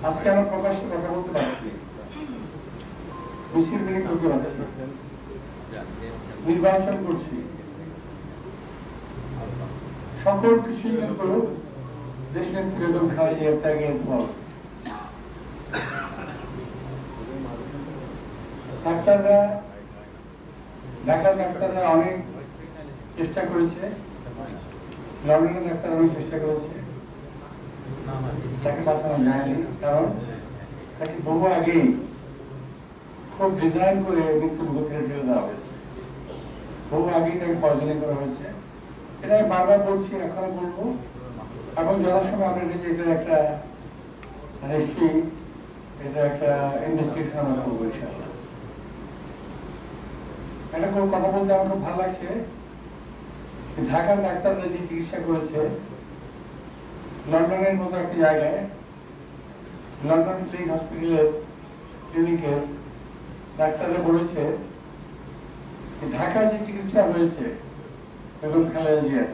আজকে আমরা প্রকাশ্যে কথা বলতে পারছি, মিছিল মিটিং করতে পারছি, নির্বাচন করছি, সকল কিছুই কিন্তু দেশ নেত্রী বেগম খালেদা জিয়ার ত্যাগের ফল। ডাক্তাররা, ঢাকার ডাক্তাররা অনেক চেষ্টা করেছে, লন্ডনের ডাক্তাররা অনেক চেষ্টা করেছে, তাকে বাঁচানো যায়নি। কারণ তাকে বহু আগেই খুব ডিজাইন করে মৃত্যুর মুখ থেকে ফেলে দেওয়া হয়েছে, বহু আগেই তাকে পয়জনিং করা হয়েছে। এটা আমি বারবার বলছি, এখনো বলবো, এবং যথাসময় আমরা যে এটা একটা রেসি, এটা একটা ইনভেস্টিগেশন আমরা করবো ইনশাআল্লাহ। একটা কোনো কথা বলতে আমার খুব ভালো লাগছে, ঢাকার ডাক্তাররা যে চিকিৎসা করেছে লন্ডনের মতো একটা জায়গায়, লন্ডন ক্লিনিক হসপিটালের ক্লিনিকের ডাক্তাররা বলেছে ঢাকায় যে চিকিৎসা হয়েছে বেগম খালেদা জিয়ার,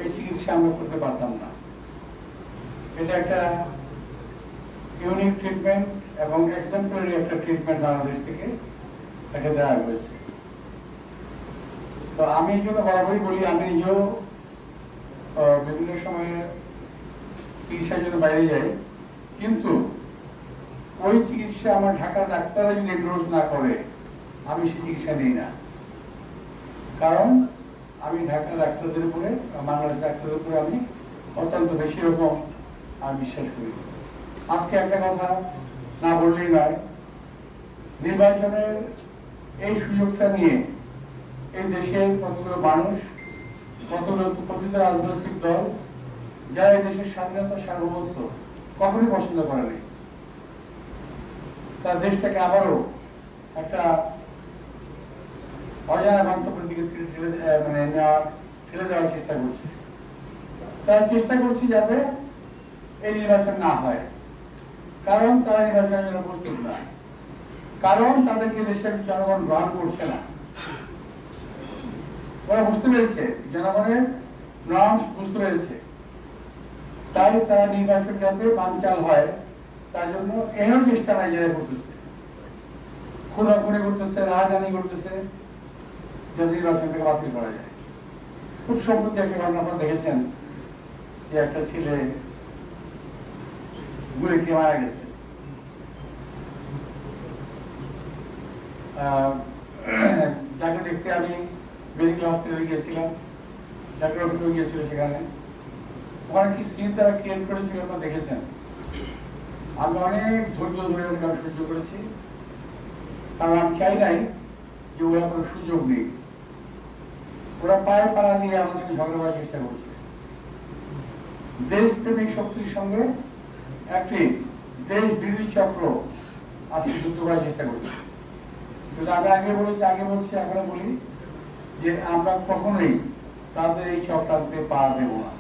এই চিকিৎসা আমরা করতে পারতাম না। এটা একটা ইউনিক ট্রিটমেন্ট এবং এক্সাম্পলারি একটা ট্রিটমেন্ট বাংলাদেশ থেকে তাকে দেওয়া হয়েছে। তো আমি এই জন্য বরাবরই বলি, আমি নিজেও বিভিন্ন সময়ে চিকিৎসার জন্য বাইরে যাই, কিন্তু ওই চিকিৎসা আমার ঢাকার ডাক্তাররা যদি এন্ডোর্স না করে আমি সেই চিকিৎসা নিই না। কারণ আমি ঢাকার ডাক্তারদের উপরে, বাংলাদেশ ডাক্তারদের উপরে আমি অত্যন্ত বেশি রকম আমি বিশ্বাস করি। আজকে একটা কথা না বললেই নয়, নির্বাচনের এই সুযোগটা নিয়ে এই দেশের কতগুলো মানুষ, কতগুলো প্রতিটা রাজনৈতিক দল যারা এই দেশের স্বাধীনতা সার্বভৌমত্ব কখনোই পছন্দ করেনি, তার দেশটাকে আবারও একটা অজানা গন্তব্যের দিকে ঠেলে দেওয়ার চেষ্টা করছে। তারা চেষ্টা করছে যাতে এই নির্বাচন না হয়, কারণ তারা নির্বাচনের জন্য প্রস্তুত না, কারণ তাদেরকে দেশের জনগণ গ্রহণ করছে না। ওরা বুঝতে পেরেছে, জনগণের নর্মস বুঝতে পেরেছে, তাই তারা নির্বাচন যাতে বানচাল হয় তার জন্য এমন চেষ্টা নাইজেরিয়া করতেছে, খুনাখুনি করতেছে, রাহাজানি করতেছে, যাতে নির্বাচনটাকে বাতিল করা যায়। খুব সম্প্রতি একটা ঘটনা আপনারা দেখেছেন যে একটা ছেলে গুলি খেয়ে মারা গেছে। যাকে দেখতে আমি মেডিকেল হসপিটালে গিয়েছিলাম, ডাক্তার অফিসেও গিয়েছিল, সেখানে ওখানে কি সিন তারা ক্রিয়েট করেছিল আপনারা দেখেছেন। আমি অনেক ধৈর্য ধরে ওটা সহ্য করেছি, কারণ আমি চাই নাই যে ওরা কোনো সুযোগ নেই। ওরা পায়ে পাড়া দিয়ে আমার সঙ্গে ঝগড়া করার চেষ্টা করছে। দেশপ্রেমিক শক্তির সঙ্গে একটি দেশ বিরোধী চক্র আজকে যুদ্ধ করার চেষ্টা করছে। কিন্তু আমি আগে বলছি, এখনো বলি যে আমরা কখনোই তাদের এই চক্রান্তে পা দেব না।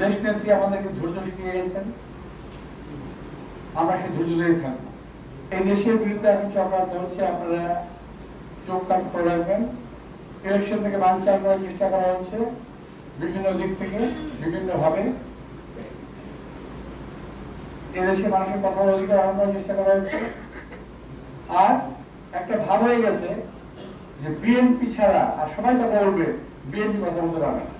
দেশ নেত্রী আমাদেরকে ধৈর্য শিখিয়ে গেছেন, আমরা সেই ধৈর্য ধরে থাকবো। এই দেশের বিরুদ্ধে এখন চক্রান্ত হচ্ছে, আপনারা চোখ কান করে রাখবেন। ইলেকশন থেকে বানচাল করার চেষ্টা করা হচ্ছে বিভিন্ন দিক থেকে, বিভিন্ন ভাবে। এদেশের মানুষের কথা অধিকার আহরণ করার চেষ্টা করা হচ্ছে। আর একটা ভাব হয়ে গেছে যে বিএনপি ছাড়া আর সবাই কথা বলবে, বিএনপি কথা বলতে পারবে না।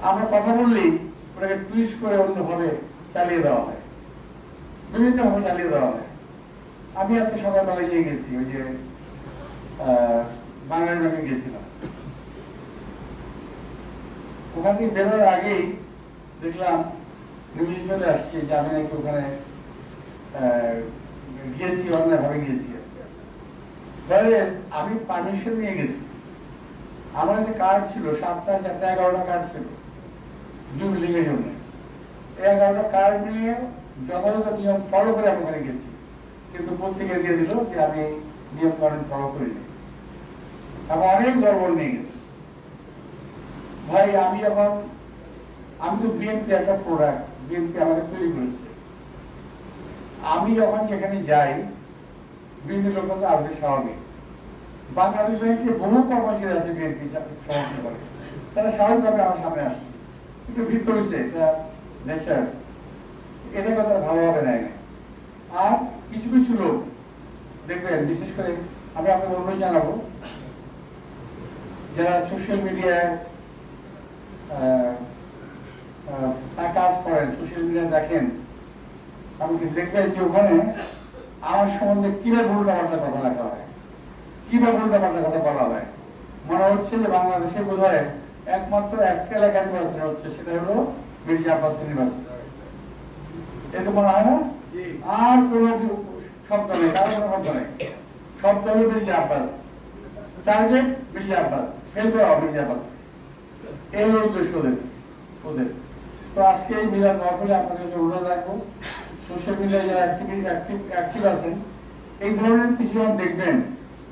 আমরা কথা বললেই ওটাকে টুইস্ট করে অন্যভাবে চালিয়ে দেওয়া হয়, বিভিন্নভাবে চালিয়ে দেওয়া হয়। আমি আজকে সকালবেলা গিয়ে গেছি, ওই যে বাঙালি ব্যাংকে গেছিলাম, ওখান থেকে বেরোর আগেই দেখলাম নিউজ চলে আসছে যে আমি নাকি ওখানে গিয়েছি, অন্যভাবে গিয়েছি। আমি পারমিশন নিয়ে গেছি, আমার যে কার্ড ছিল 7টা 4টা 11টা কার্ড ছিল জুবিলিং এর জন্য। এই 11টা কার্ড নিয়ে যথাযথ নিয়ম ফলো করে আমি ওখানে গেছি, কিন্তু প্রত্যেকে দিয়ে দিল যে আমি নিয়ম কানুন ফলো করিনি। আমি অনেক গড়বড় নিয়ে গেছি। ভাই আমি তো বিএনপি একটা প্রোডাক্ট, বিএনপি আমাদের তৈরি করেছে। আমি যখন যেখানে যাই বিভিন্ন লোক তো আসবে, স্বাভাবিক। বাংলাদেশ ব্যাংকে বহু কর্মচারী আছে বিএনপি সমর্থন করে, তারা স্বাভাবিকভাবে আমার সামনে আসছে, একটু ভিড় হয়েছে, এটা নেচার। করে আমি আপনাকে অনুরোধ জানাবো, যারা সোশ্যাল মিডিয়ায় কাজ করেন, সোশ্যাল মিডিয়া দেখেন, আপনি দেখবেন যে ওখানে আমার সম্বন্ধে কিভাবে উল্টাপাল্টা কথা লেখা হয়, কিভাবে উল্টাপাল্টা কথা বলা হয়। মনে হচ্ছে যে বাংলাদেশে বোধ হয় একমাত্র একটা এলাকায় নির্বাচন হচ্ছে, সেটা হলো মির্জা আব্বাসের নির্বাচন। এটা মনে হয় না? আর কোন শব্দ নেই, কারো কোনো শব্দ নেই, শব্দ হলো মির্জা আব্বাস, টার্গেট মির্জা আব্বাস, ফেল করা মির্জা আব্বাস, এই হলো উদ্দেশ্য ওদের। তো আজকে এই মিলাদ মাহফিলে আপনাদের অনুরোধ রাখবো, সোশ্যাল মিডিয়ায় যারা অ্যাক্টিভ আছেন, এই ধরনের কিছু দেখবেন,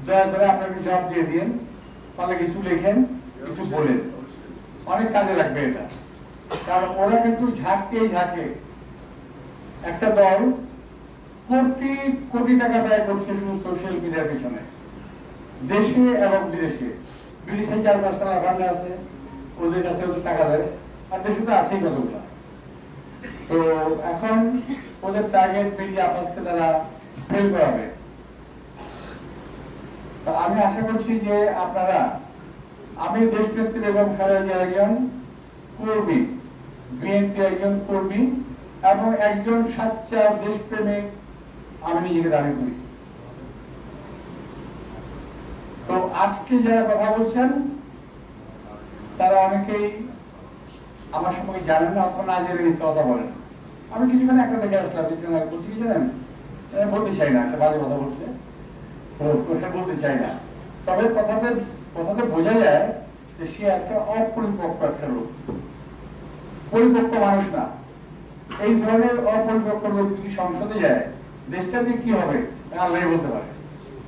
দয়া করে আপনাকে জবাব দিয়ে দিন, তাহলে কিছু লেখেন, কিছু বলেন, অনেক কাজে লাগবে এটা। কারণ ওরা কিন্তু ঝাঁকে একটা দল কোটি কোটি টাকা ব্যয় করছে শুধু সোশ্যাল মিডিয়ার পেছনে, দেশে এবং বিদেশে। বিদেশে 4-5 টাকা ফান্ড আছে, ওদের কাছে ওদের টাকা দেয়, আর দেশে তো আছেই কতগুলো। তো এখন ওদের টার্গেট মিডিয়া আব্বাসকে তারা ফেল করাবে। তো আমি আশা করছি যে আপনারা, আমি দেশনেত্রী বেগম খালেদা জিয়ার একজন কর্মী, বিএনপি একজন কর্মী এবং একজন সাচ্চা দেশপ্রেমিক আমি নিজেকে দাবি করি। তো আজকে যারা কথা বলছেন তারা অনেকেই আমার সম্পর্কে জানেন না, অথবা না জেনে মিথ্যা কথা বলেন। আমি কিছুক্ষণ একটা দেখে আসলাম, কিছুক্ষণ আগে বলছি কি জানেন, বলতে চাই না, একটা বাজে কথা বলছে, বলতে চাই না। তবে কথাতে বোঝা যায় যে সে একটা অপরিপক্ক একটা লোক, পরিপক্ক মানুষ না। এই ধরনের অপরিপক্ক লোক যদি সংসদে যায়, দেশটা যে কি হবে আল্লাহ বলতে পারে।